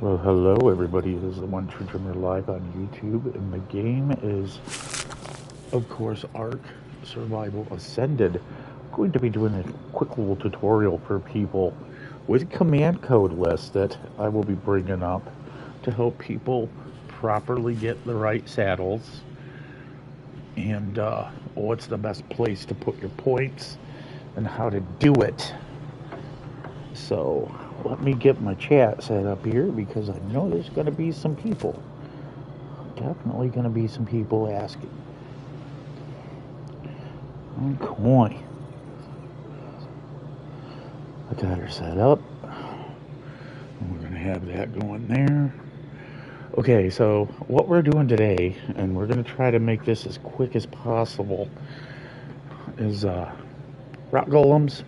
Well, hello everybody. This is the One True Dreamer live on YouTube, and the game is, of course, Ark Survival Ascended. I'm going to be doing a quick little tutorial for people with command code lists that I will be bringing up to help people properly get the right saddles and what's the best place to put your points and how to do it. So let me get my chat set up here because I know there's going to be some people. Definitely going to be some people asking. Okay. I got her set up. And we're going to have that going there. Okay, so what we're doing today, and we're going to try to make this as quick as possible, is Rock Golems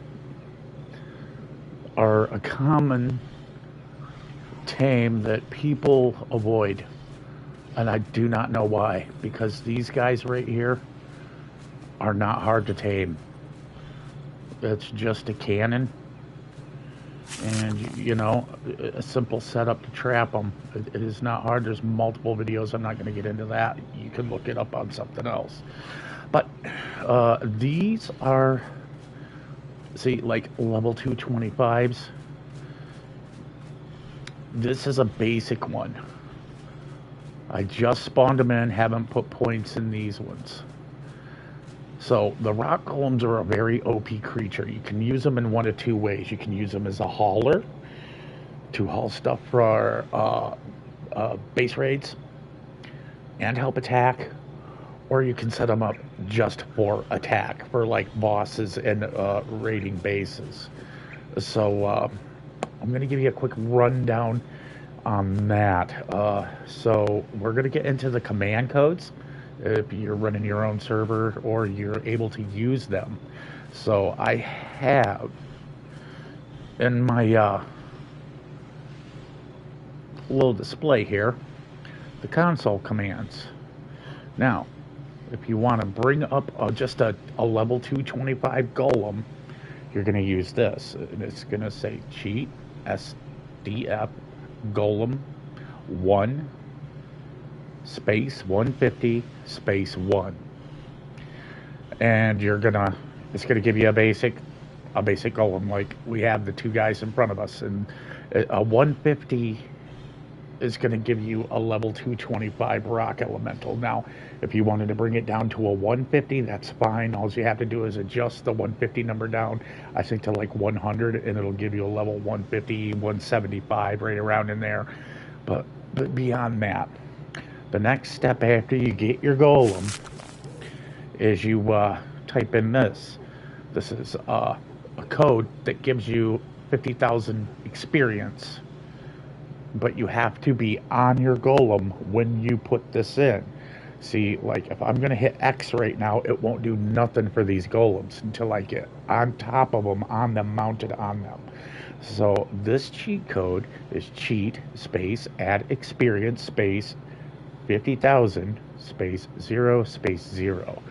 are a common tame that people avoid, and I do not know why, because these guys right here are not hard to tame. It's just a cannon and, you know, a simple setup to trap them. It is not hard. There's multiple videos. I'm not going to get into that. You can look it up on something else. But these are, see, like level 225s. This is a basic one. I just spawned them in, haven't put points in these ones. So the Rock Golems are a very OP creature. You can use them in one of two ways. You can use them as a hauler to haul stuff for base raids and help attack, or you can set them up just for attack, for like bosses and raiding bases. So I'm going to give you a quick rundown on that. So we're going to get into the command codes if you're running your own server or you're able to use them. So I have in my little display here the console commands. Now, if you want to bring up just a level 225 golem, you're going to use this. And it's going to say cheat SDF golem 1 space 150 space 1, and it's gonna give you a basic golem like we have the two guys in front of us, and a 150 is going to give you a level 225 rock elemental. Now, if you wanted to bring it down to a 150, that's fine. All you have to do is adjust the 150 number down, I think, to like 100, and it'll give you a level 150, 175, right around in there. But beyond that, the next step after you get your golem is you type in this. This is a code that gives you 50,000 experience. But you have to be on your golem when you put this in. See, like if I'm going to hit X right now, it won't do nothing for these golems until I get on top of them, on them, mounted on them. So this cheat code is cheat space add experience space 50,000 space 0 space 0.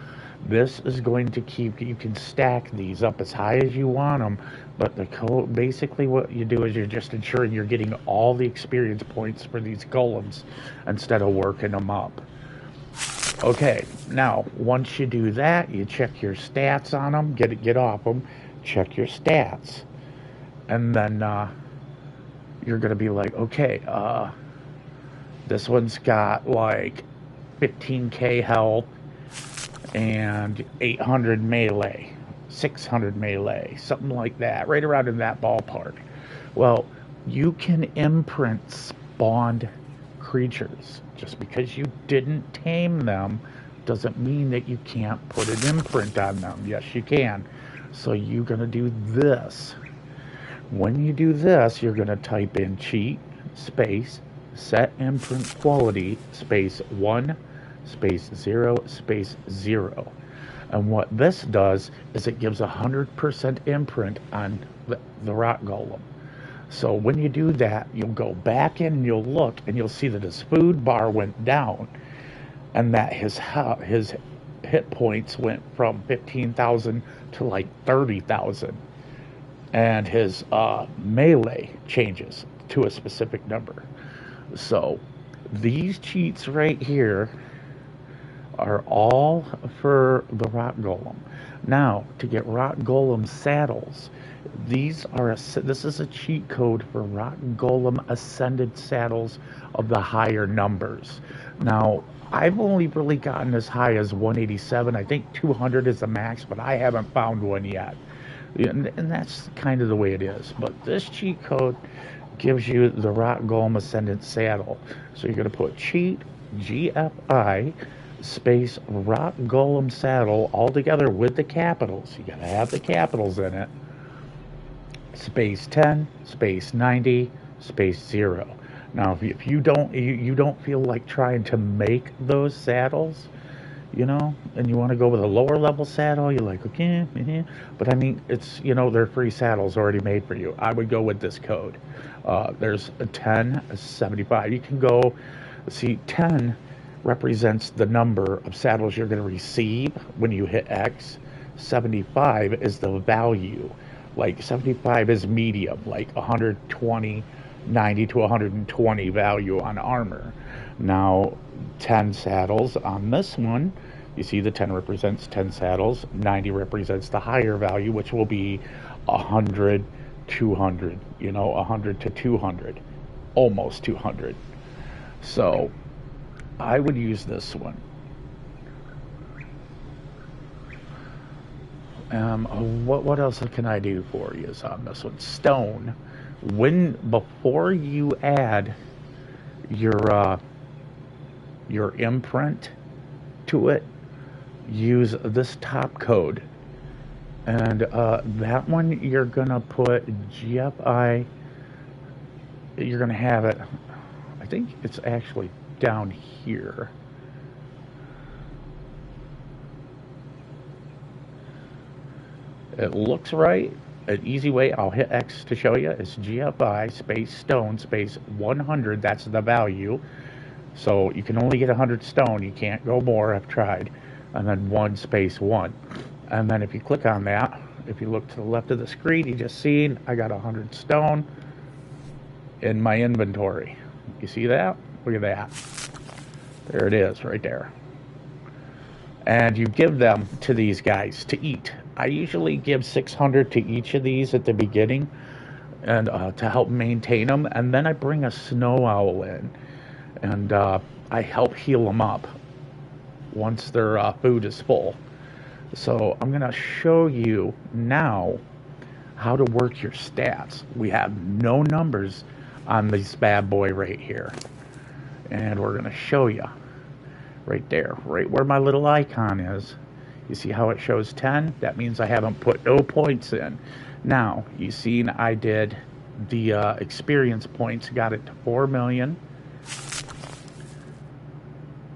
This is going to keep, you can stack these up as high as you want them, but the code, basically what you do is you're just ensuring you're getting all the experience points for these golems instead of working them up. Okay, now once you do that, you check your stats on them, get off them, check your stats, and then you're going to be like, okay, this one's got like 15k health and 800 melee, 600 melee, something like that, right around in that ballpark. Well, you can imprint spawned creatures. Just because you didn't tame them doesn't mean that you can't put an imprint on them. Yes, you can. So you're going to do this. When you do this, you're going to type in cheat space set imprint quality space 1 space 0 space 0. And what this does is it gives 100% imprint on the Rock Golem. So when you do that, you'll go back in and you'll look and you'll see that his food bar went down and that his hit points went from 15,000 to like 30,000. and his melee changes to a specific number. So these cheats right here are all for the Rock Golem. Now, to get Rock Golem saddles, this is a cheat code for Rock Golem ascended saddles of the higher numbers. Now, I've only really gotten as high as 187. I think 200 is the max, but I haven't found one yet. And that's kind of the way it is. But this cheat code gives you the Rock Golem Ascendant Saddle. So you're going to put cheat GFI space Rock Golem Saddle all together with the capitals. You got to have the capitals in it. Space 10, space 90, space 0. Now, if you don't feel like trying to make those saddles, you know, and you want to go with a lower level saddle, you're like, okay, but I mean, it's, you know, they're free saddles already made for you. I would go with this code. There's a 10, a 75. You can go, see, 10 represents the number of saddles you're going to receive when you hit X. 75 is the value. Like 75 is medium, like 120, 90 to 120 value on armor. Now, 10 saddles on this one, you see the 10 represents 10 saddles, 90 represents the higher value, which will be 100, 200, you know, 100 to 200, almost 200. So I would use this one. What else can I do for you on this one? Stone. Before you add your imprint to it, use this top code, and that one you're gonna put GFI. You're gonna have it. I think it's actually down here. It looks right. An easy way, I'll hit X to show you, is GFI space stone space 100. That's the value. So you can only get 100 stone. You can't go more. I've tried. And then 1 space 1. And then if you click on that, if you look to the left of the screen, you just seen I got 100 stone in my inventory. You see that? Look at that. There it is right there. And you give them to these guys to eat. I usually give 600 to each of these at the beginning, and to help maintain them. And then I bring a snow owl in, and I help heal them up once their food is full. So I'm going to show you now how to work your stats. We have no numbers on this bad boy right here. And we're going to show you right there, right where my little icon is. You see how it shows 10? That means I haven't put no points in. Now, you seen I did the experience points, got it to 4 million.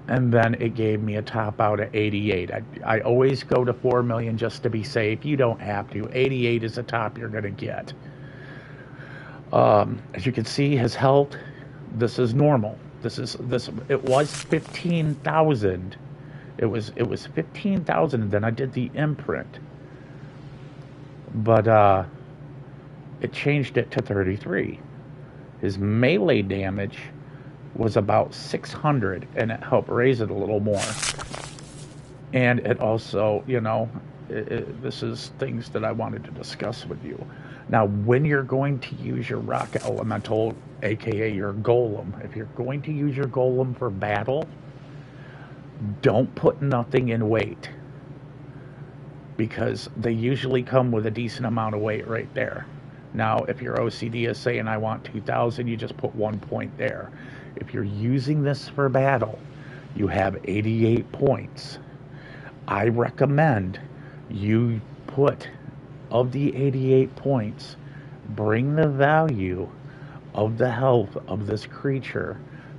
And then it gave me a top out of 88. I always go to 4 million just to be safe. You don't have to. 88 is the top you're going to get. As you can see, his health, this is normal. It was 15,000. It was 15,000, and then I did the imprint. But it changed it to 33. His melee damage was about 600, and it helped raise it a little more. And it also, you know, this is things that I wanted to discuss with you. Now, when you're going to use your rock elemental, aka your golem, if you're going to use your golem for battle, don't put nothing in weight, because they usually come with a decent amount of weight right there. Now, if your OCD is saying I want 2,000, you just put 1 point there. If you're using this for battle, you have 88 points. I recommend you put, of the 88 points, bring the value of the health of this creature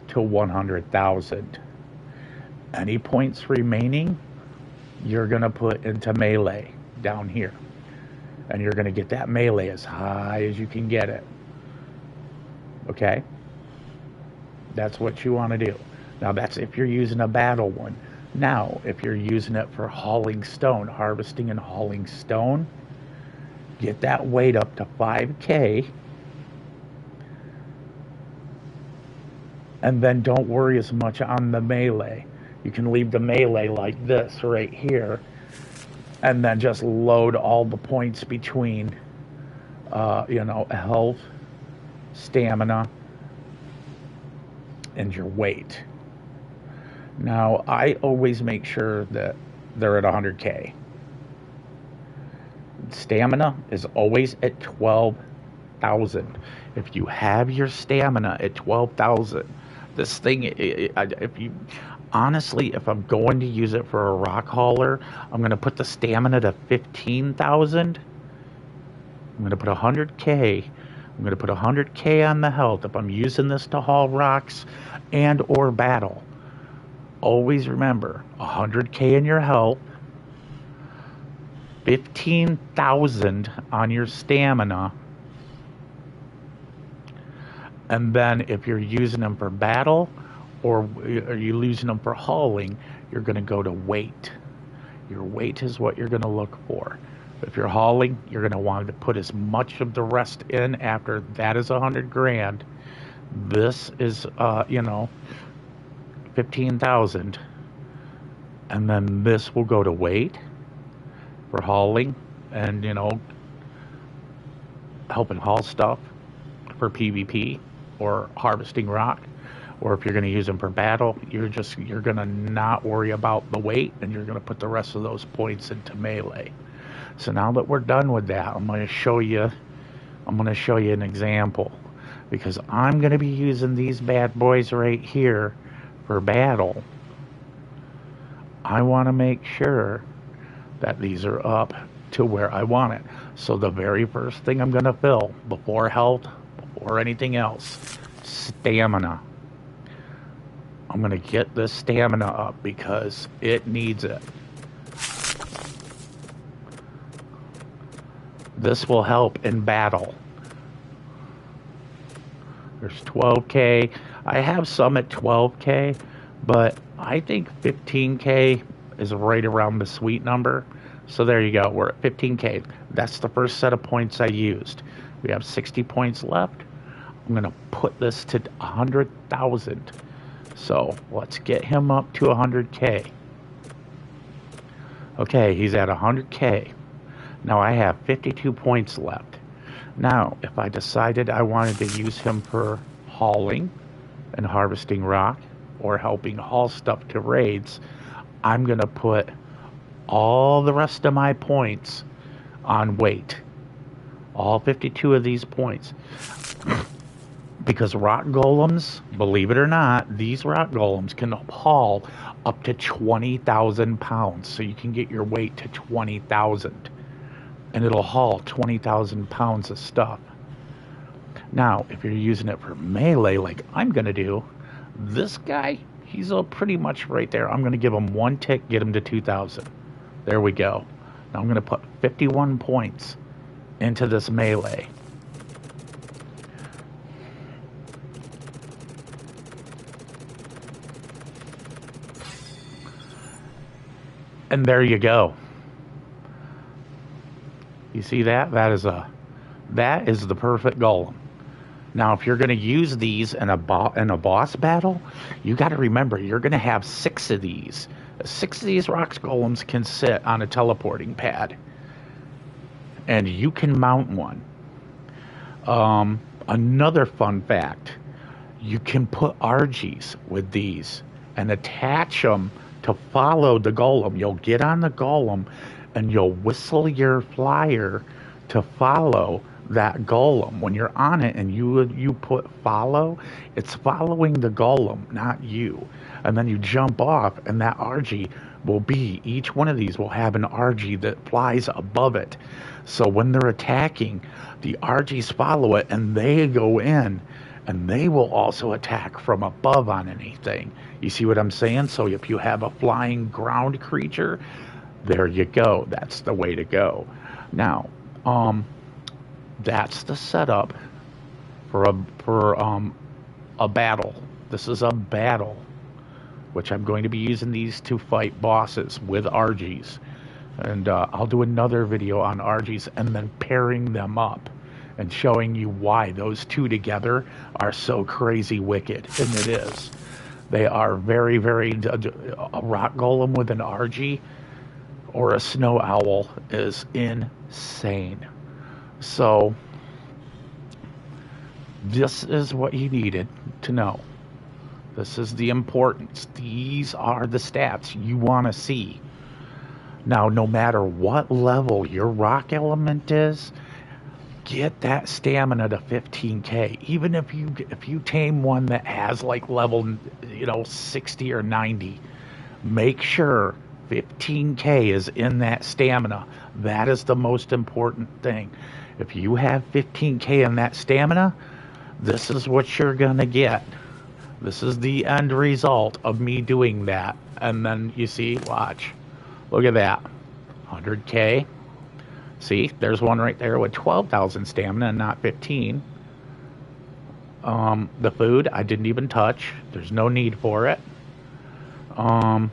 to 100,000. Any points remaining, you're going to put into melee down here. And you're going to get that melee as high as you can get it. Okay? That's what you want to do. Now, that's if you're using a battle one. Now, if you're using it for hauling stone, harvesting and hauling stone, Get that weight up to 5K. And then don't worry as much on the melee. You can leave the melee like this right here. And then just load all the points between, health, stamina, and your weight. Now, I always make sure that they're at 100K. Stamina is always at 12,000. If you have your stamina at 12,000, this thing, if I'm going to use it for a rock hauler, I'm going to put the stamina to 15,000. I'm going to put 100K. I'm going to put 100K on the health if I'm using this to haul rocks and or battle. Always remember, 100K in your health, 15,000 on your stamina, and then if you're using them for battle or are you using them for hauling, you're going to go to weight. Your weight is what you're going to look for. If you're hauling, you're going to want to put as much of the rest in after that is 100 grand. This is, 15,000. And then this will go to weight for hauling and, helping haul stuff for PvP or harvesting rock. Or if you're going to use them for battle, you're going to not worry about the weight, and you're going to put the rest of those points into melee. So now that we're done with that, I'm going to show you an example, because I'm going to be using these bad boys right here for battle. I want to make sure that these are up to where I want it. So the very first thing I'm going to fill before health, before anything else, stamina. I'm going to get this stamina up because it needs it. This will help in battle. There's 12K. I have some at 12K, but I think 15K is right around the sweet number. So there you go. We're at 15K. That's the first set of points I used. We have 60 points left. I'm going to put this to 100,000. So let's get him up to 100K. Okay, he's at 100K. Now I have 52 points left. Now, if I decided I wanted to use him for hauling and harvesting rock or helping haul stuff to raids, I'm going to put all the rest of my points on weight. All 52 of these points. Because rock golems, believe it or not, these rock golems can haul up to 20,000 pounds. So you can get your weight to 20,000. And it'll haul 20,000 pounds of stuff. Now, if you're using it for melee, like I'm going to do, this guy, he's pretty much right there. I'm going to give him one tick, get him to 2,000. There we go. Now I'm going to put 51 points into this melee. And there you go. You see that? That is the perfect golem. Now, if you're going to use these in a boss battle, you got to remember you're going to have 6 of these. 6 of these rock golems can sit on a teleporting pad, and you can mount one. Another fun fact: you can put RGs with these and attach them to follow the golem. You'll get on the golem and you'll whistle your flyer to follow that golem. When you're on it and you put follow, it's following the golem, not you. And then you jump off, and that RG will be, each one of these will have an RG that flies above it. So when they're attacking, the RGs follow it, and they go in, and they will also attack from above on anything. You see what I'm saying? So if you have a flying ground creature, there you go. That's the way to go. Now, that's the setup for a battle. This is a battle, which I'm going to be using these to fight bosses with RGs. And I'll do another video on RGs and then pairing them up and showing you why those two together are so crazy wicked. And it is. They are very, very... A Rock Golem with an RG or a Snow Owl is insane. So, this is what you needed to know. This is the importance. These are the stats you want to see. Now, no matter what level your rock element is, get that stamina to 15k. Even if you tame one that has like level 60 or 90, make sure 15k is in that stamina. That is the most important thing. If you have 15k in that stamina, this is what you're gonna get. This is the end result of me doing that. And then you see, watch, look at that, 100k. See, there's one right there with 12,000 stamina and not 15. The food I didn't even touch. There's no need for it. But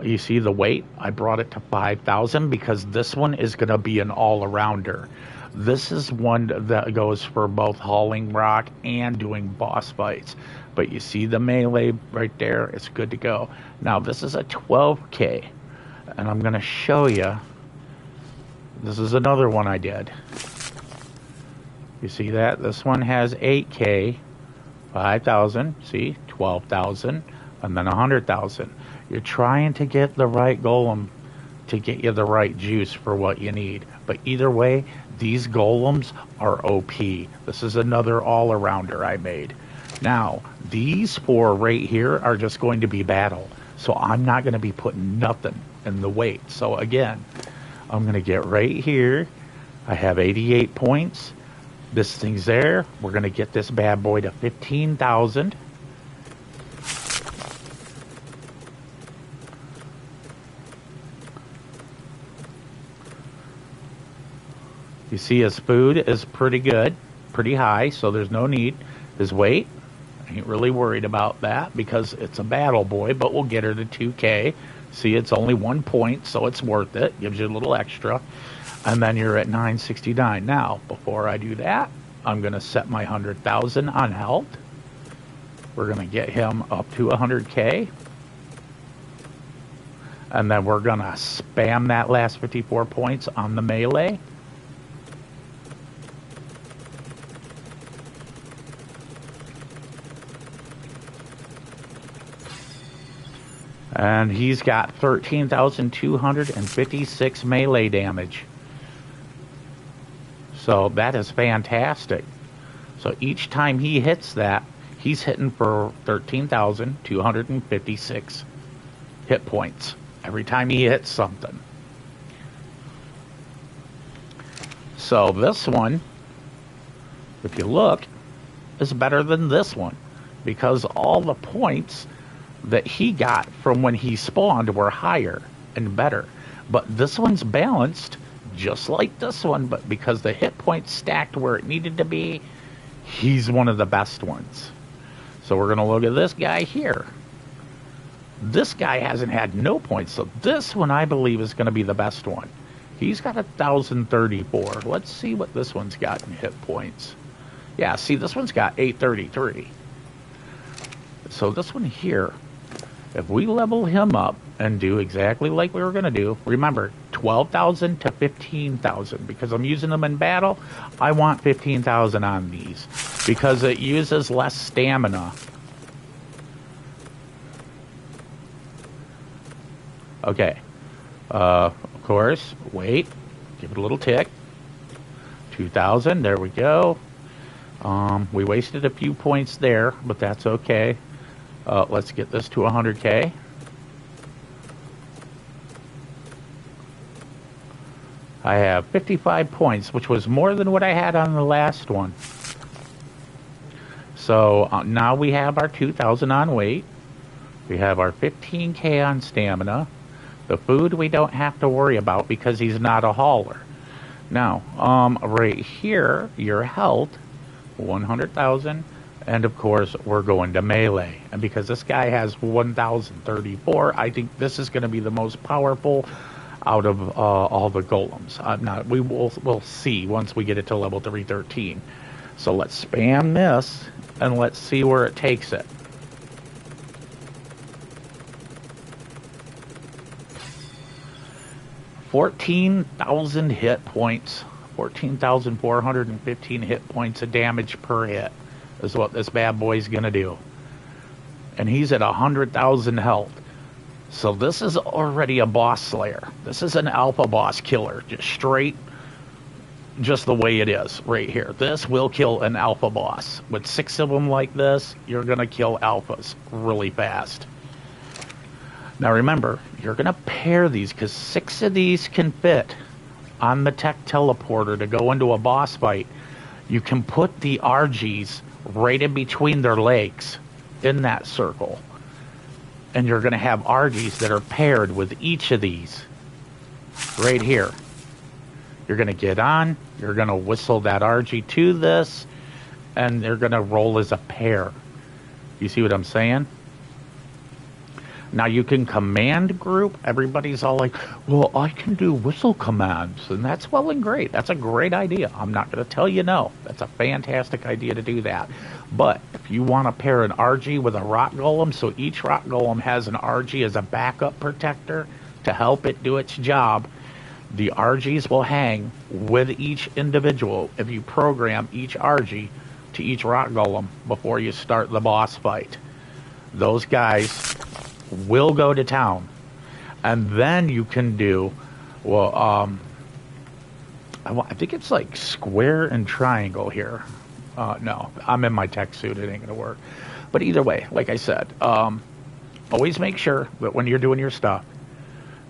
you see the weight, I brought it to 5,000 because this one is going to be an all-arounder. This is one that goes for both hauling rock and doing boss fights. But you see the melee right there, it's good to go. Now this is a 12k, and I'm going to show you. This is another one I did. You see that? This one has 8k, 5,000, see, 12,000, and then 100,000. You're trying to get the right golem to get you the right juice for what you need. But either way, these golems are OP. This is another all-arounder I made. Now, these four right here are just going to be battle. So I'm not going to be putting nothing in the weight. So again, I'm going to get right here. I have 88 points. This thing's there. We're going to get this bad boy to 15,000. You see his food is pretty good, pretty high, so there's no need. His weight, I ain't really worried about that because it's a battle boy, but we'll get her to 2k. See, it's only 1 point, so it's worth it. Gives you a little extra. And then you're at 969. Now, before I do that, I'm going to set my 100,000 on health. We're going to get him up to 100k. And then we're going to spam that last 54 points on the melee. And he's got 13,256 melee damage. So that is fantastic. So each time he hits that, he's hitting for 13,256 hit points. Every time he hits something. So this one, if you look, is better than this one. Because all the points that he got from when he spawned were higher and better. But this one's balanced just like this one, but because the hit points stacked where it needed to be, he's one of the best ones. So we're going to look at this guy here. This guy hasn't had no points, so this one I believe is going to be the best one. He's got 1,034. Let's see what this one's got in hit points. Yeah, see, this one's got 833. So this one here, if we level him up and do exactly like we were going to do, remember, 12,000 to 15,000, because I'm using them in battle, I want 15,000 on these, because it uses less stamina. Okay, of course, wait, give it a little tick, 2,000, there we go. We wasted a few points there, but that's okay. Let's get this to 100k. I have 55 points, which was more than what I had on the last one. So now we have our 2,000 on weight. We have our 15k on stamina. The food we don't have to worry about because he's not a hauler. Now, right here, your health, 100,000. And of course, we're going to melee. And because this guy has 1034, I think this is going to be the most powerful out of all the golems. We'll see once we get it to level 313. So let's spam this and let's see where it takes it. $14,000 hit points, 14,415 hit points of damage per hit is what this bad boy's gonna do. And he's at 100,000 health. So this is already a boss slayer. This is an alpha boss killer, just straight, just the way it is right here. This will kill an alpha boss. With 6 of them like this, you're gonna kill alphas really fast. Now remember, you're going to pair these because 6 of these can fit on the tech teleporter to go into a boss fight. You can put the RGs right in between their legs in that circle. And you're going to have RGs that are paired with each of these right here. You're going to get on, you're going to whistle that RG to this, and they're going to roll as a pair. You see what I'm saying? Now you can command group. Everybody's all like, well, I can do whistle commands. And that's well and great. That's a great idea. I'm not going to tell you no. That's a fantastic idea to do that. But if you want to pair an RG with a Rock Golem, so each Rock Golem has an RG as a backup protector to help it do its job, the RGs will hang with each individual if you program each RG to each Rock Golem before you start the boss fight. Those guys will go to town, and then you can do, well, I think it's like square and triangle here. No, I'm in my tech suit, it ain't gonna work. But either way, like I said, always make sure that when you're doing your stuff,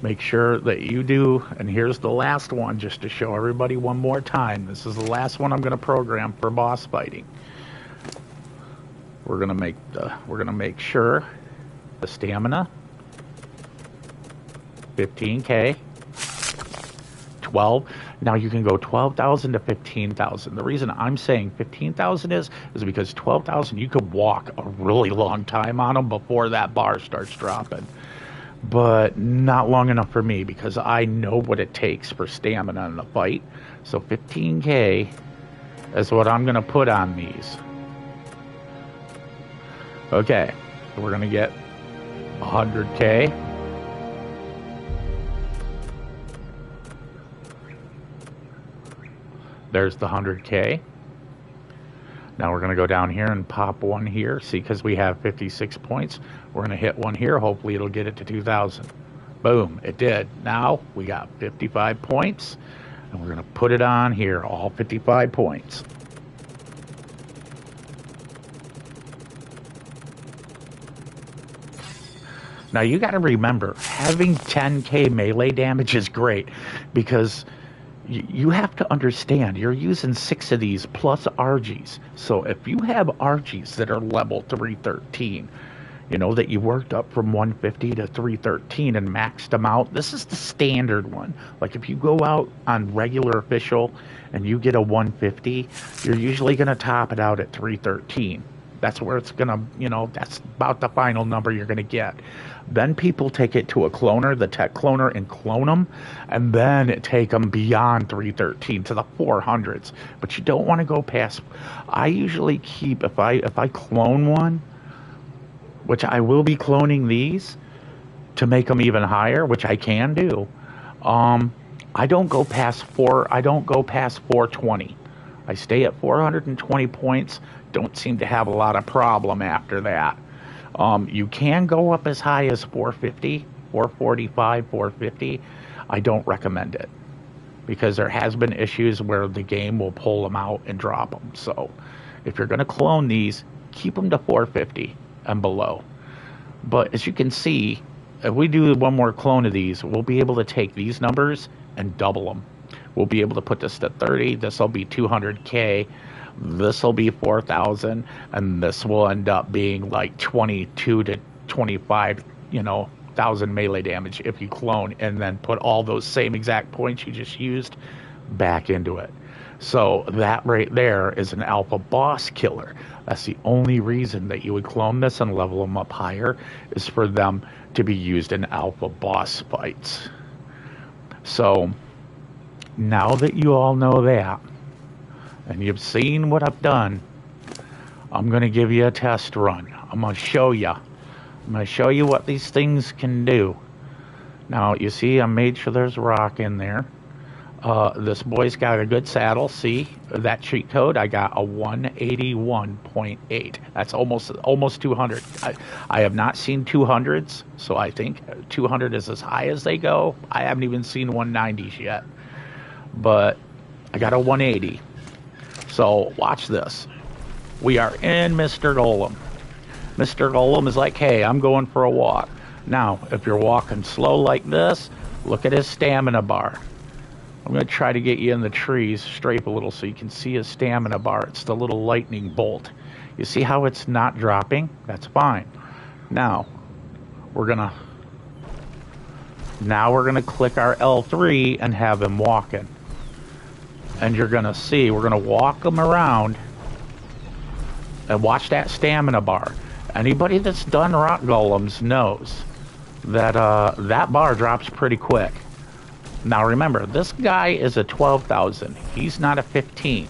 make sure that you do, and here's the last one just to show everybody one more time. This is the last one I'm gonna program for boss fighting. We're gonna make sure the stamina, 15k, 12. Now you can go 12,000 to 15,000. The reason I'm saying 15,000 is because 12,000 you could walk a really long time on them before that bar starts dropping. But not long enough for me because I know what it takes for stamina in a fight. So 15k is what I'm gonna put on these. Okay, so we're gonna get 100k. There's the 100k. Now we're going to go down here and pop one here. See, because we have 56 points, we're going to hit one here. Hopefully it'll get it to 2,000. Boom, it did. Now we got 55 points, and we're going to put it on here, all 55 points. Now you got to remember, having 10k melee damage is great because you have to understand you're using 6 of these plus RGs. So if you have RGs that are level 313, you know, that you worked up from 150 to 313 and maxed them out, this is the standard one. Like if you go out on regular official and you get a 150, you're usually going to top it out at 313. That's where it's going to, you know, that's about the final number you're going to get. Then people take it to a cloner, the tech cloner, and clone them, and then take them beyond 313 to the 400s. But you don't want to go past. I usually keep, if I clone one, which I will be cloning these to make them even higher, which I can do. I don't go past 420. I stay at 420 points. Don't seem to have a lot of problem after that. You can go up as high as 450, 445, 450. I don't recommend it because there has been issues where the game will pull them out and drop them. So if you're going to clone these, keep them to 450 and below. But as you can see, if we do one more clone of these, we'll be able to take these numbers and double them. We'll be able to put this to 30. This will be 200k. This will be 4,000, and this will end up being like 22 to 25, you know, thousand melee damage if you clone and then put all those same exact points you just used back into it. So that right there is an alpha boss killer. That's the only reason that you would clone this and level them up higher, is for them to be used in alpha boss fights. So now that you all know that, and you've seen what I've done, I'm going to give you a test run. I'm going to show you. I'm going to show you what these things can do. Now, you see, I made sure there's rock in there. This boy's got a good saddle. See that cheat code? I got a 181.8. That's almost 200. I have not seen 200s, so I think 200 is as high as they go. I haven't even seen 190s yet, but I got a 180. So watch this. We are in Mr. Golem. Mr. Golem is like, hey, I'm going for a walk. Now, if you're walking slow like this, look at his stamina bar. I'm going to try to get you in the trees, strafe a little so you can see his stamina bar. It's the little lightning bolt. You see how it's not dropping? That's fine. Now, we're going to click our L3 and have him walking. And you're going to see, we're going to walk him around and watch that stamina bar. Anybody that's done Rock Golems knows that that bar drops pretty quick. Now remember, this guy is a 12,000. He's not a 15.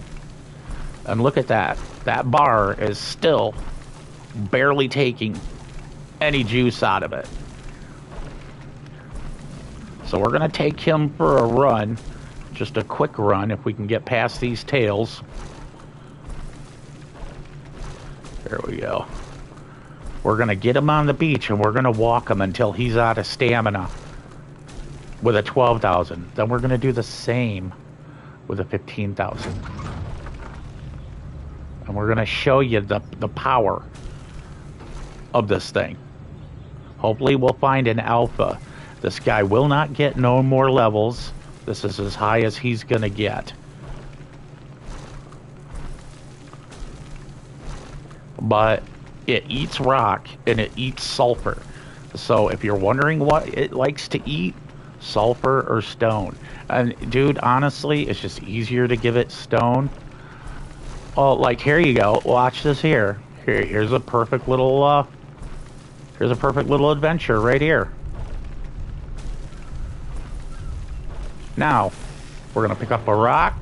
And look at that. That bar is still barely taking any juice out of it. So we're going to take him for a run. Just a quick run if we can get past these tails. There we go. We're going to get him on the beach and we're going to walk him until he's out of stamina with a 12,000. Then we're going to do the same with a 15,000. And we're going to show you the power of this thing. Hopefully we'll find an alpha. This guy will not get no more levels. This is as high as he's going to get. But it eats rock and it eats sulfur. So if you're wondering what it likes to eat, sulfur or stone. And dude, honestly, it's just easier to give it stone. Oh, like here you go. Watch this here. Here's a perfect little adventure right here. Now, we're gonna pick up a rock.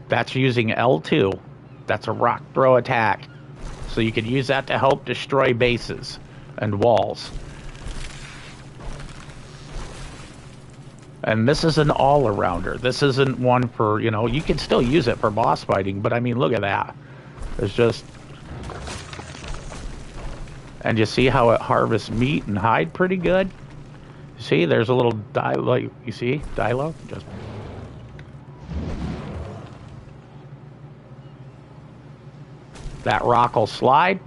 That's using L2. That's a rock throw attack. So you can use that to help destroy bases and walls. And this is an all-arounder. This isn't one for, you know, you can still use it for boss fighting, but I mean, look at that. It's just... And you see how it harvests meat and hide pretty good? You see, there's a little like you see, Dilo? Just... That rock will slide.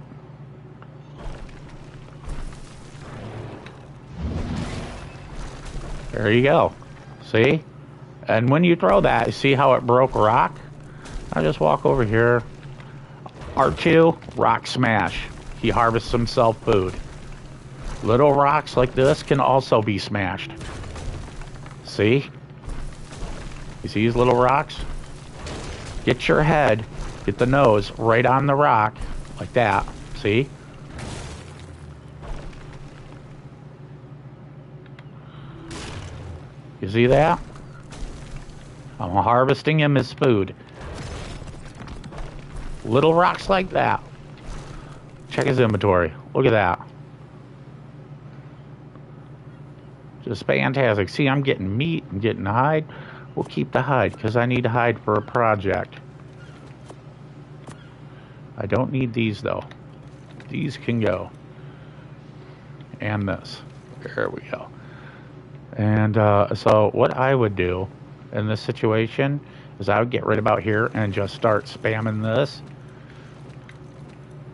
There you go. See? And when you throw that, you see how it broke rock? I'll just walk over here. R2, rock smash. He harvests himself food. Little rocks like this can also be smashed. See? You see these little rocks? Get your head, get the nose right on the rock, like that. See? You see that? I'm harvesting him as food. Little rocks like that. Check his inventory. Look at that. Just fantastic. See, I'm getting meat. I'm getting hide. We'll keep the hide because I need to hide for a project. I don't need these though. These can go. And this. There we go. And so what I would do in this situation is I would get right about here and just start spamming this.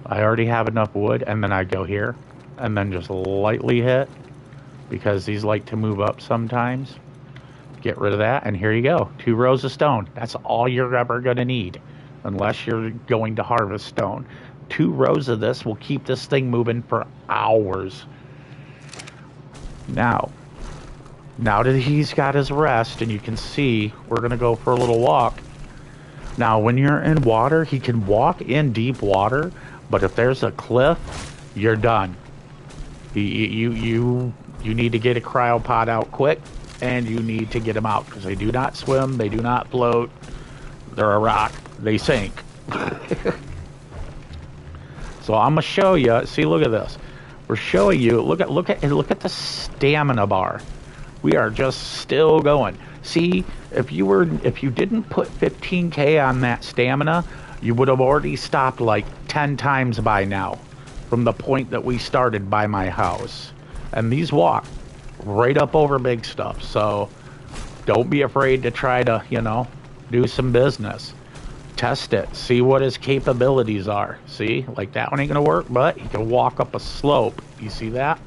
I already have enough wood, and then I go here and then just lightly hit because these like to move up sometimes. Get rid of that, and here you go. 2 rows of stone. That's all you're ever going to need unless you're going to harvest stone. 2 rows of this will keep this thing moving for hours. Now, Now that he's got his rest, and you can see, we're going to go for a little walk. Now, when you're in water, he can walk in deep water, but if there's a cliff, you're done. You need to get a cryopod out quick, and you need to get them out, because they do not swim, they do not float, they're a rock, they sink. So I'm gonna show you. See, look at this. We're showing you. Look at the stamina bar. We are just still going. See, if you didn't put 15K on that stamina, you would have already stopped like 10 times by now, from the point that we started by my house. And these walk right up over big stuff. So don't be afraid to try to, do some business. Test it. See what his capabilities are. See? Like that one ain't gonna work, but he can walk up a slope. You see that?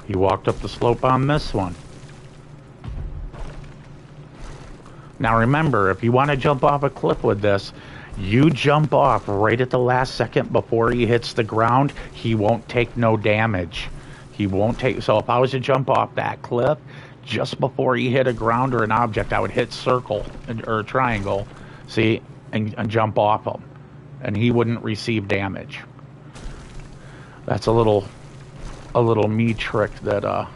He walked up the slope on this one. Now remember, if you want to jump off a cliff with this, you jump off right at the last second before he hits the ground. He won't take no damage. He won't take... So if I was to jump off that cliff, just before he hit a ground or an object, I would hit circle or triangle, see, and jump off him, and he wouldn't receive damage. That's a little me trick that I'd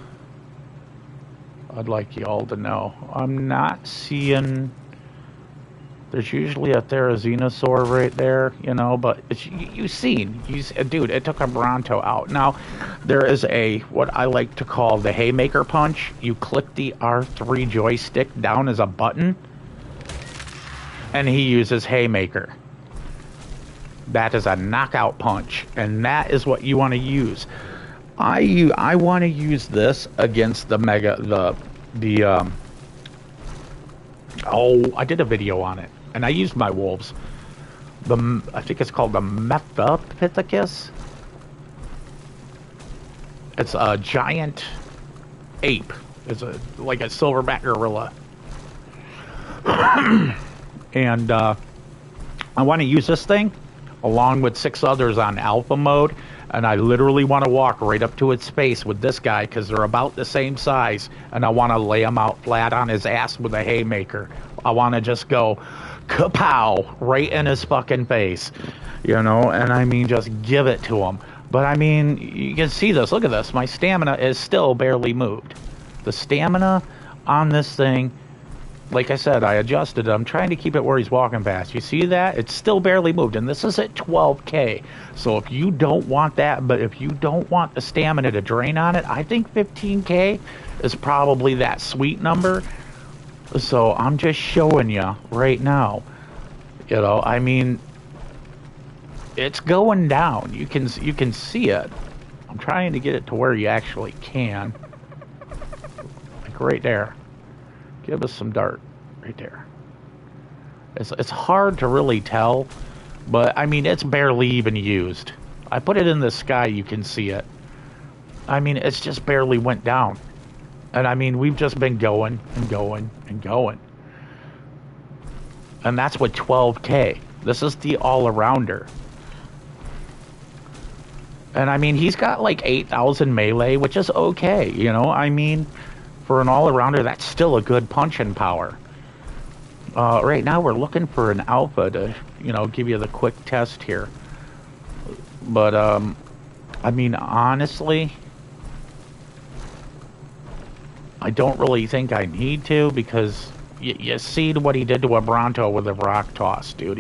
like y'all to know. I'm not seeing... There's usually a Therizinosaur right there, but it's, you've seen, dude, it took a Bronto out. Now, there is what I like to call the haymaker punch. You click the R3 joystick down as a button, and he uses haymaker. That is a knockout punch, and that is what you want to use. I want to use this against the I did a video on it, and I used my wolves. I think it's called the Methapithecus. It's a giant ape. It's like a silverback gorilla. And I want to use this thing along with 6 others on alpha mode, and I literally want to walk right up to its face with this guy because they're about the same size, and I want to lay him out flat on his ass with a haymaker. I want to just go kapow right in his fucking face, and I mean, just give it to him. But I mean, you can see this. Look at this. My stamina is still barely moved. The stamina on this thing, like I said, I adjusted it. I'm trying to keep it where he's walking past. You see that? It's still barely moved, and this is at 12K. So if you don't want that, but if you don't want the stamina to drain on it, I think 15K is probably that sweet number. So I'm just showing you right now. I mean, it's going down. You can see it. I'm trying to get it to where you actually can. Like right there. Give us some dart right there. It's hard to really tell, but I mean, it's barely even used. I put it in the sky, you can see it. I mean, it's just barely went down. And I mean, we've just been going and going and going. And that's with 12K. This is the all-arounder. And I mean, he's got like 8,000 melee, which is okay, I mean, for an all-arounder, that's still a good punching power. Right now, we're looking for an alpha to, give you the quick test here. But, I mean, honestly, I don't really think I need to, because you see what he did to a Bronto with a rock toss, dude.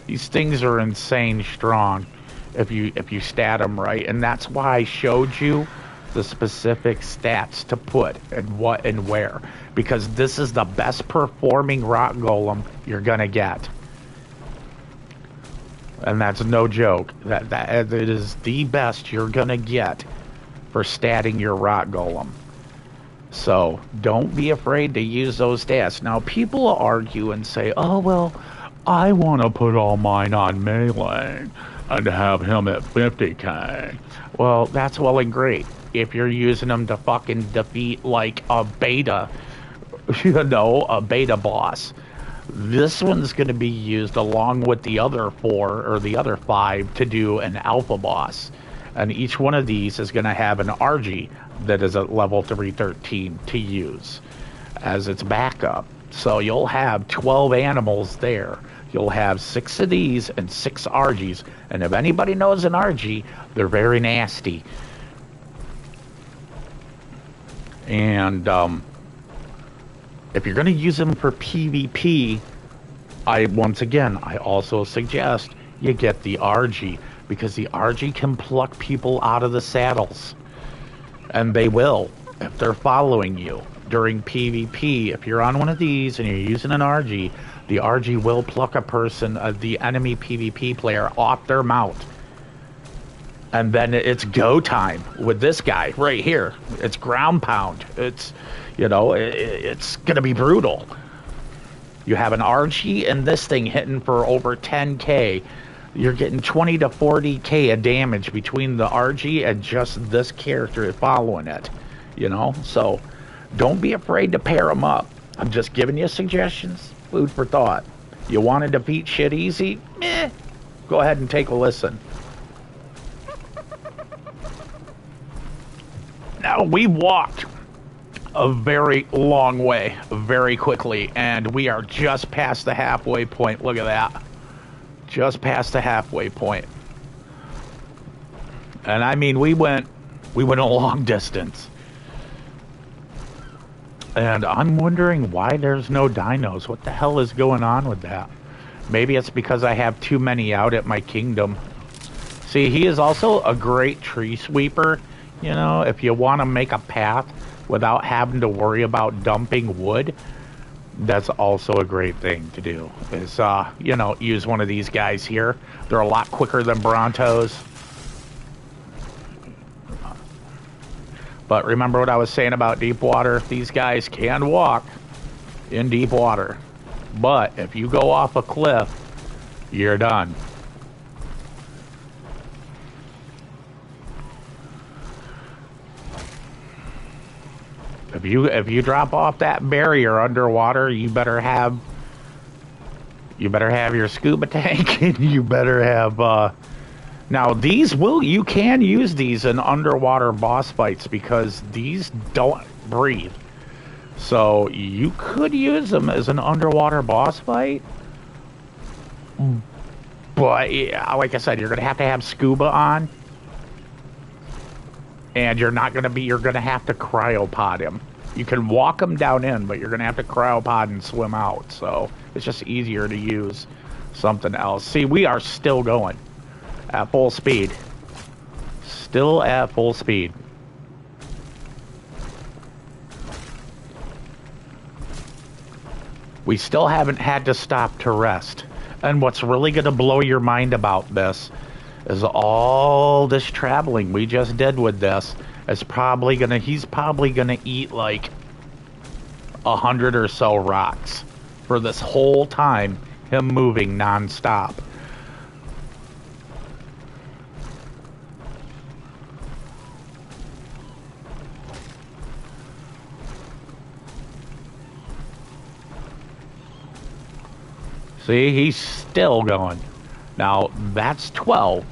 These things are insane strong if you stat them right, and that's why I showed you the specific stats to put and what and where, because this is the best performing Rock Golem you're gonna get, and that's no joke. That it is the best you're gonna get for statting your Rock Golem. So don't be afraid to use those stats. Now people argue and say, oh well, I want to put all mine on melee and have him at 50K. Well, that's well and great if you're using them to fucking defeat like a beta, a beta boss. This one's going to be used along with the other 4 or the other 5 to do an alpha boss. And each one of these is going to have an RG that is at level 313 to use as its backup. So you'll have 12 animals there. You'll have 6 of these and 6 RGs. And if anybody knows an RG, they're very nasty. And if you're going to use them for PvP, I also suggest you get the RG, because the RG can pluck people out of the saddles. And they will, if they're following you during PvP. If you're on one of these and you're using an RG, the RG will pluck a person, the enemy PvP player, off their mount. And then it's go time with this guy right here. It's ground pound. It's, you know, it's going to be brutal. You have an RG and this thing hitting for over 10k. You're getting 20 to 40k of damage between the RG and just this character following it, you know? So don't be afraid to pair them up. I'm just giving you suggestions, food for thought. You want to defeat shit easy? Go ahead and take a listen. Now, we walked a very long way, very quickly, and we are just past the halfway point. Look at that. Just past the halfway point. And I mean, we went a long distance. And I'm wondering why there's no dinos. What the hell is going on with that? Maybe it's because I have too many out at my kingdom. See, he is also a great tree sweeper. You know, if you want to make a path without having to worry about dumping wood, that's also a great thing to do. Is, you know, use one of these guys here. They're a lot quicker than Brontos. But remember what I was saying about deep water? These guys can walk in deep water. But if you go off a cliff, you're done. If you drop off that barrier underwater, you better have your scuba tank, and you better have now you can use these in underwater boss fights, because these don't breathe. So you could use them as an underwater boss fight. But yeah, like I said, you're gonna have scuba on. And you're going to have to cryopod him. You can walk him down in, but you're going to have to cryopod and swim out. So it's just easier to use something else. See, we are still going at full speed. Still at full speed. We still haven't had to stop to rest. And what's really going to blow your mind about this is all this traveling we just did with this is he's probably gonna eat like 100 or so rocks for this whole time, him moving non-stop. See, he's still going. Now, that's 12.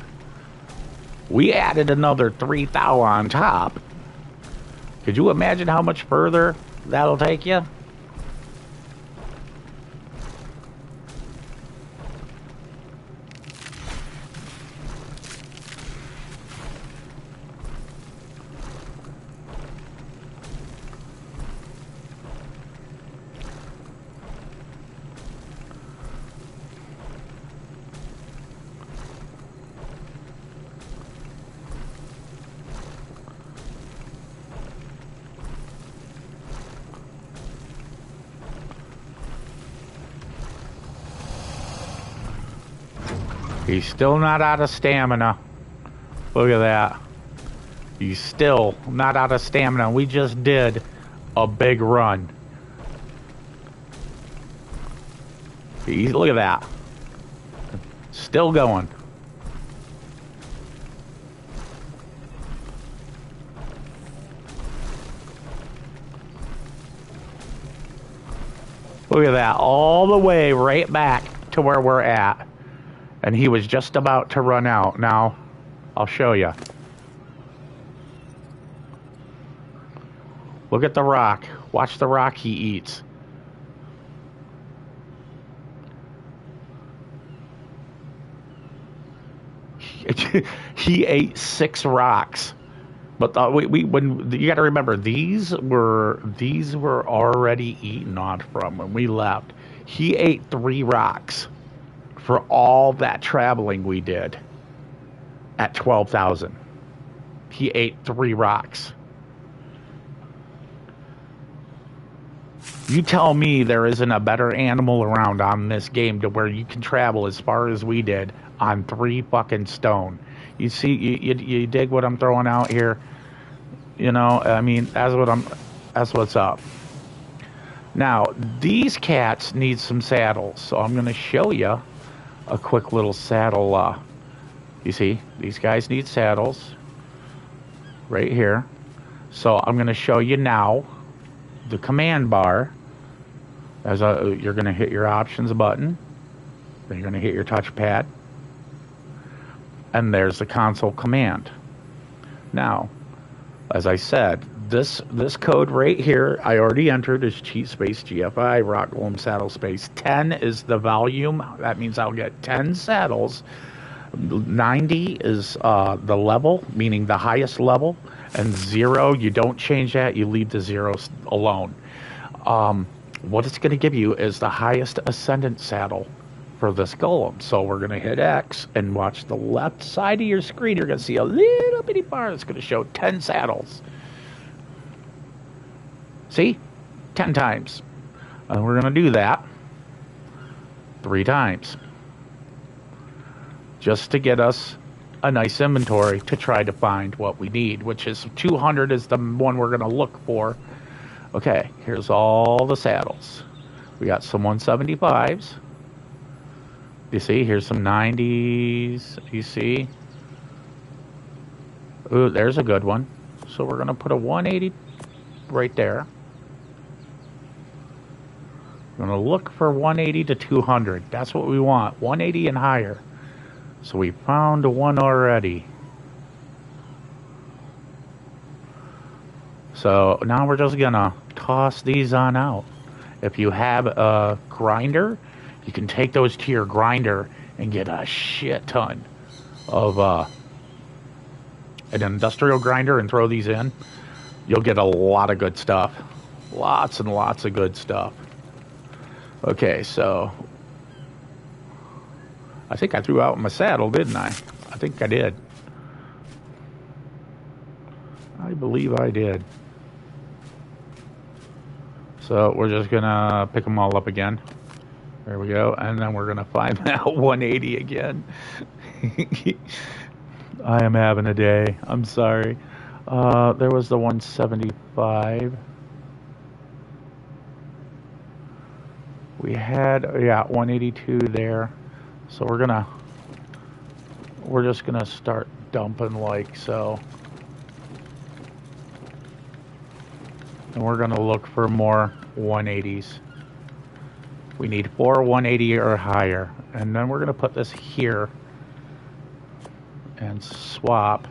We added another 3 thou on top. Could you imagine how much further that'll take you? He's still not out of stamina. Look at that. He's still not out of stamina. We just did a big run. Look at that. Still going. Look at that. All the way right back to where we're at. And he was just about to run out. Now, I'll show you. Look at the rock. Watch the rock he eats. He ate 6 rocks. But when you got to remember, these were already eaten on from when we left. He ate 3 rocks for all that traveling we did at 12,000. He ate 3 rocks. You tell me there isn't a better animal around on this game to where you can travel as far as we did on 3 fucking stone. You see, you dig what I'm throwing out here? You know, I mean, that's what's up. Now, these cats need some saddles, so I'm going to show you a quick little saddle. You see, these guys need saddles right here. So I'm going to show you now the command bar. You're going to hit your options button, then you're going to hit your touchpad, and there's the console command. Now, as I said, this code right here I already entered is cheat space GFI Rock Golem saddle space. 10 is the volume. That means I'll get 10 saddles. 90 is the level, meaning the highest level, and 0, you don't change that. You leave the 0 alone. What it's going to give you is the highest ascendant saddle for this golem. So we're going to hit X and watch the left side of your screen. You're going to see a little bitty bar that's going to show 10 saddles. See? 10 times. And we're going to do that 3 times. Just to get us a nice inventory to try to find what we need, which is 200 is the one we're going to look for. Okay, here's all the saddles. We got some 175s. You see, here's some 90s. You see? Ooh, there's a good one. So we're going to put a 180 right there. We're going to look for 180 to 200. That's what we want, 180 and higher. So we found one already. So now we're just gonna toss these on out. If you have a grinder, you can take those to your grinder and get a shit ton of an industrial grinder and throw these in. You'll get a lot of good stuff. Lots and lots of good stuff. Okay, so I think I threw out my saddle, didn't I? I think I did. I believe I did. So we're just gonna pick them all up again. There we go. And then we're gonna find that 180 again. I am having a day. I'm sorry. There was the 175. We had, yeah, 182 there. So we're just gonna start dumping like so. And we're gonna look for more 180s. We need 4 180 or higher. And then we're gonna put this here and swap.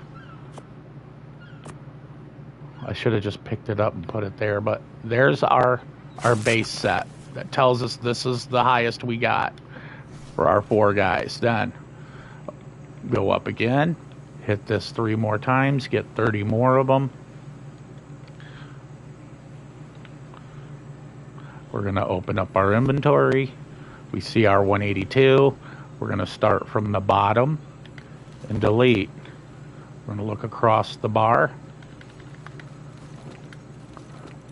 I should have just picked it up and put it there, but there's our base set that tells us this is the highest we got for our 4 guys. Then go up again, hit this 3 more times, get 30 more of them. We're going to open up our inventory. We see our 182. We're going to start from the bottom and delete. We're going to look across the bar.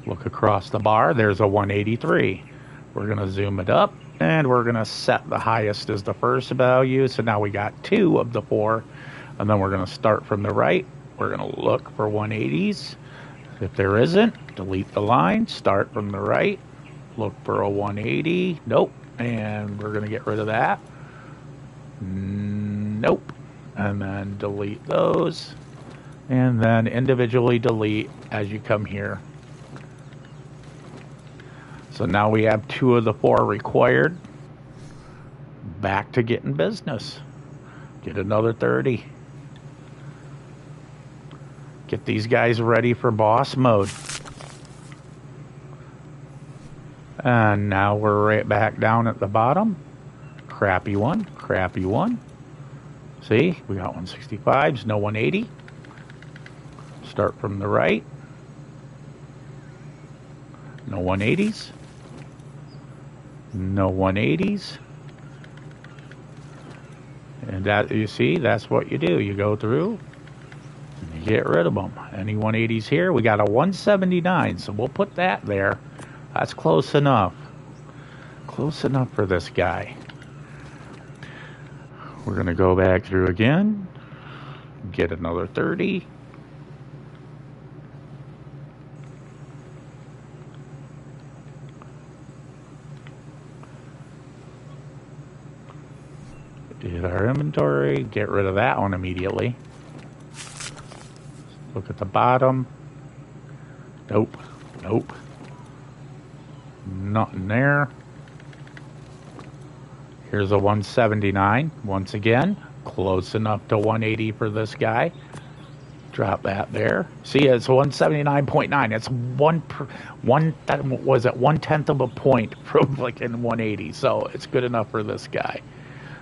Look across the bar. There's a 183. We're going to zoom it up, and we're going to set the highest as the first value. So now we got 2 of the 4. And then we're going to start from the right. We're going to look for 180s. If there isn't, delete the line. Start from the right. Look for a 180. Nope. And we're going to get rid of that. Nope. And then delete those. And then individually delete as you come here. So now we have 2 of the 4 required. Back to getting business. Get another 30. Get these guys ready for boss mode. And now we're right back down at the bottom. Crappy one, crappy one. See, we got 165s, no 180. Start from the right. No 180s. No 180s. And that, you see, that's what you do. You go through and you get rid of them. Any 180s here? We got a 179, so we'll put that there. That's close enough. Close enough for this guy. We're going to go back through again. Get another 30. Get our inventory. Get rid of that one immediately. Look at the bottom. Nope. Nope. Nothing there. Here's a 179. Once again, close enough to 180 for this guy. Drop that there. See, it's 179.9. It's one tenth of a point from like in 180. So it's good enough for this guy.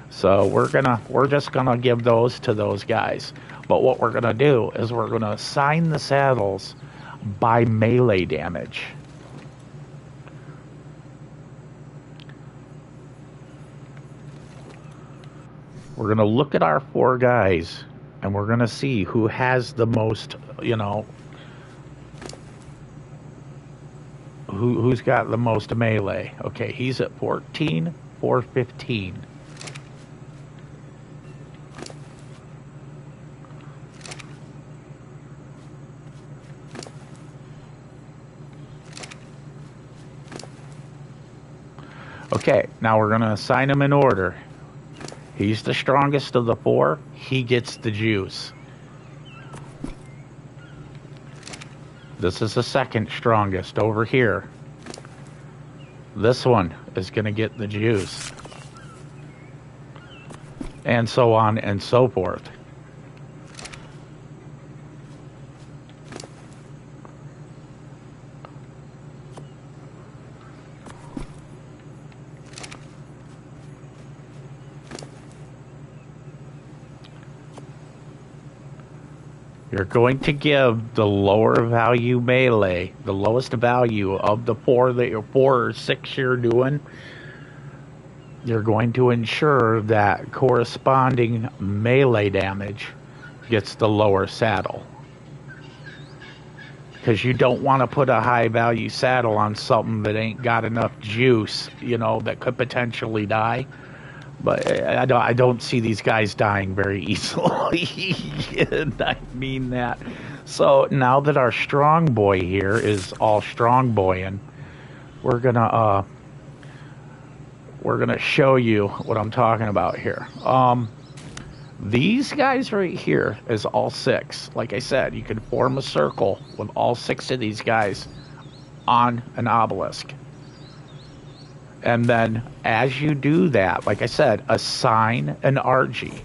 So we're just gonna give those to those guys. But what we're gonna do is we're gonna assign the saddles by melee damage. We're going to look at our 4 guys, and we're going to see who has the most, you know, who's got the most melee. Okay, he's at 14, 415. Okay, now we're going to assign them in order. He's the strongest of the 4. He gets the juice. This is the second strongest over here. This one is going to get the juice. And so on and so forth. You're going to give the lower value melee, the lowest value of the 4 or 6 you're doing. You're going to ensure that corresponding melee damage gets the lower saddle. Because you don't want to put a high value saddle on something that ain't got enough juice, you know, that could potentially die. But I don't see these guys dying very easily. And I mean that. So now that our strong boy here is all strong boying, we're gonna show you what I'm talking about here. These guys right here is all 6. Like I said, you can form a circle with all 6 of these guys on an obelisk. And then as you do that, like I said, assign an RG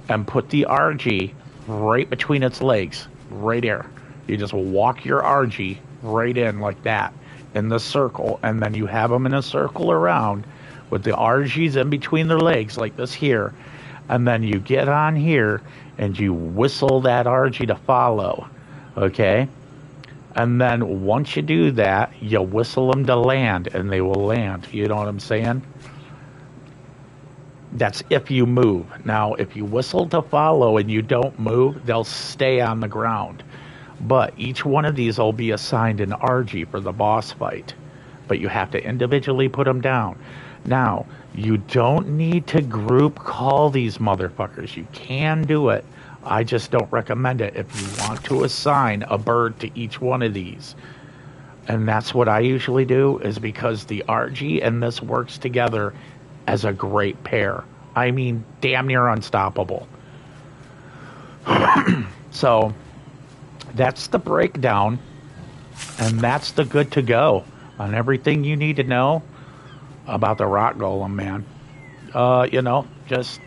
and put the RG right between its legs, right there. You just walk your RG right in like that in the circle, and then you have them in a circle around with the RGs in between their legs like this here. And then you get on here and you whistle that RG to follow, okay? And then once you do that, you whistle them to land, and they will land. You know what I'm saying? That's if you move. Now, if you whistle to follow and you don't move, they'll stay on the ground. But each one of these will be assigned an RG for the boss fight. But you have to individually put them down. Now, you don't need to group call these motherfuckers. You can do it. I just don't recommend it if you want to assign a bird to each one of these. And that's what I usually do, is because the RG and this works together as a great pair. I mean, damn near unstoppable. So, that's the breakdown. And that's the good to go on everything you need to know about the Rock Golem, man. You know, just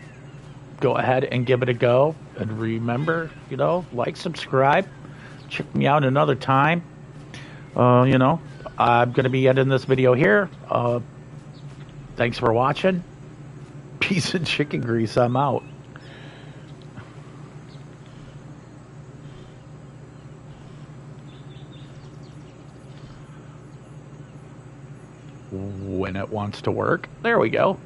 go ahead and give it a go. And remember, you know, like, subscribe. Check me out another time. You know, I'm going to be ending this video here. Thanks for watching. Peace and chicken grease. I'm out. When it wants to work. There we go.